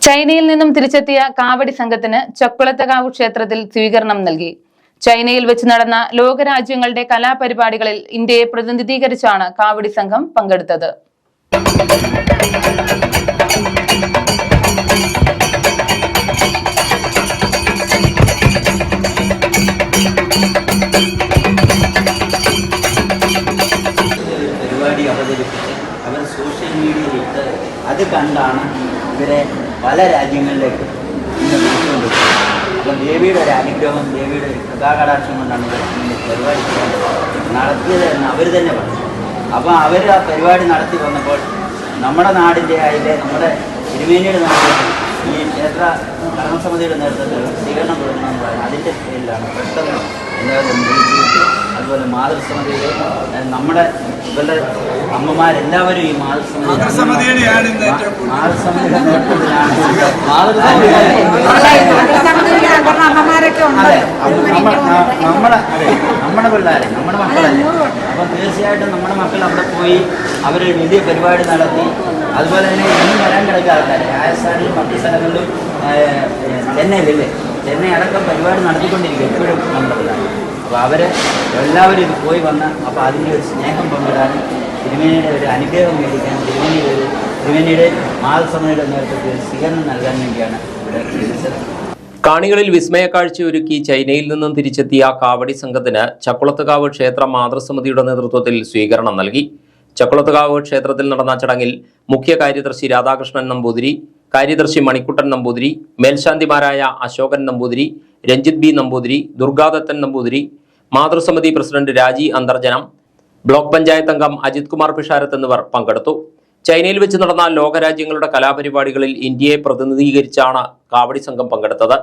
ചൈനയിൽ നിന്നും തിരിച്ചെത്തിയ കാവടി സംഘത്തിന് ചക്കുളത്തകാവ് ക്ഷേത്രത്തിൽ സ്വീകരണം നൽകി. ചൈനയിൽ വെച്ച് നടന്ന ലോകരാജ്യങ്ങളുടെ കലാപരിപാടികളിൽ ഇന്ത്യയെ പ്രതിനിധീകരിച്ചാണ് കാവടി സംഘം പങ്കെടുത്തത്. പരിപാടി അവതരിപ്പിച്ച് അവർ സോഷ്യൽ മീഡിയയിൽ ഇട്ട് അത് കണ്ടാണ് ഇവരെ പല രാജ്യങ്ങളിലേക്ക് ഇന്ന് വിളിച്ചുകൊണ്ടിരിക്കുന്നത്. അപ്പം ദേവിയുടെ ഒരു അനുഗ്രഹം, ദേവിയുടെ ഒരു കൃപാകടാക്ഷം കൊണ്ടാണ് ഇവർ പരിപാടി നടത്തിയത് എന്ന് അവർ തന്നെ പറഞ്ഞു. അപ്പോൾ അവർ ആ പരിപാടി നടത്തി വന്നപ്പോൾ നമ്മുടെ നാടിൻ്റെ അതിൻ്റെ നമ്മുടെ തിരുമേനിയുടെ നേതൃത്വത്തിൽ ഈ ക്ഷേത്ര കർമ്മസമിതിയുടെ നേതൃത്വത്തിൽ സ്വീകരണം കൊടുക്കണമെന്ന് പറയുന്നത് അതിൻ്റെ പേരിലാണ് പെട്ടെന്ന് എല്ലാവരും വിളിച്ചു. അതുപോലെ മാതൃസമിതിയിലെ നമ്മുടെ ഇവരുടെ അമ്മമാരെല്ലാവരും ഈ മാതൃസമിതിയുടെ നേതൃത്വത്തിലാണ് നമ്മുടെ പിള്ളേരെ നമ്മുടെ മക്കളല്ലേ. അപ്പം തീർച്ചയായിട്ടും നമ്മുടെ മക്കൾ അവിടെ പോയി അവർ വലിയ പരിപാടി നടത്തി. അതുപോലെ തന്നെ ഇന്നും വരാൻ കിടക്കുക ആൾക്കാർ രാജസ്ഥാനിലും മറ്റു സ്ഥലങ്ങളിലും ചെന്നൈയിലല്ലേ, ചെന്നൈ അടക്കം പരിപാടി നടത്തിക്കൊണ്ടിരിക്കും എപ്പോഴും നമ്മുടെ പിള്ളേർ. അപ്പോൾ അവർ എല്ലാവരും ഇത് പോയി വന്ന് അപ്പോൾ അതിൻ്റെ ഒരു സ്നേഹം പങ്കിടാനും തിരുമേനിയുടെ ഒരു അനുഗ്രഹം മേടിക്കാൻ തിരുമേനിയുടെ മാതൃസമിതിയുടെ നേതൃത്വത്തിൽ സ്വീകരണം നൽകാൻ വേണ്ടിയാണ് ഇവിടെ വിളിച്ചത്. കാണികളിൽ വിസ്മയക്കാഴ്ചയൊരുക്കി ചൈനയിൽ നിന്നും തിരിച്ചെത്തിയ കാവടി സംഘത്തിന് ചക്കുളത്തുകാവ് ക്ഷേത്ര മാതൃസമിതിയുടെ നേതൃത്വത്തിൽ സ്വീകരണം നൽകി. ചക്കുളത്തുകാവ് ക്ഷേത്രത്തിൽ നടന്ന ചടങ്ങിൽ മുഖ്യ കാര്യദർശി രാധാകൃഷ്ണൻ നമ്പൂതിരി, കാര്യദർശി മണിക്കുട്ടൻ നമ്പൂതിരി, മേൽശാന്തിമാരായ അശോകൻ നമ്പൂതിരി, രഞ്ജിത് ബി നമ്പൂതിരി, ദുർഗാദത്തൻ നമ്പൂതിരി, മാതൃസമിതി പ്രസിഡന്റ് രാജി അന്തർജനം, ബ്ലോക്ക് പഞ്ചായത്ത് അംഗം അജിത് കുമാർ പിഷാരത്ത് എന്നിവർ പങ്കെടുത്തു. ചൈനയിൽ വെച്ച് നടന്ന ലോകരാജ്യങ്ങളുടെ കലാപരിപാടികളിൽ ഇന്ത്യയെ പ്രതിനിധീകരിച്ചാണ് കാവടി സംഘം പങ്കെടുത്തത്.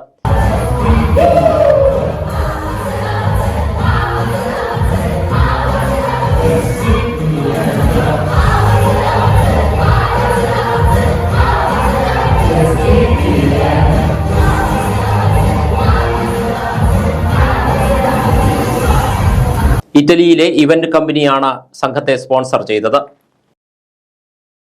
ഇറ്റലിയിലെ ഇവന്റ് കമ്പനിയാണ് സംഘത്തെ സ്പോൺസർ ചെയ്തത്.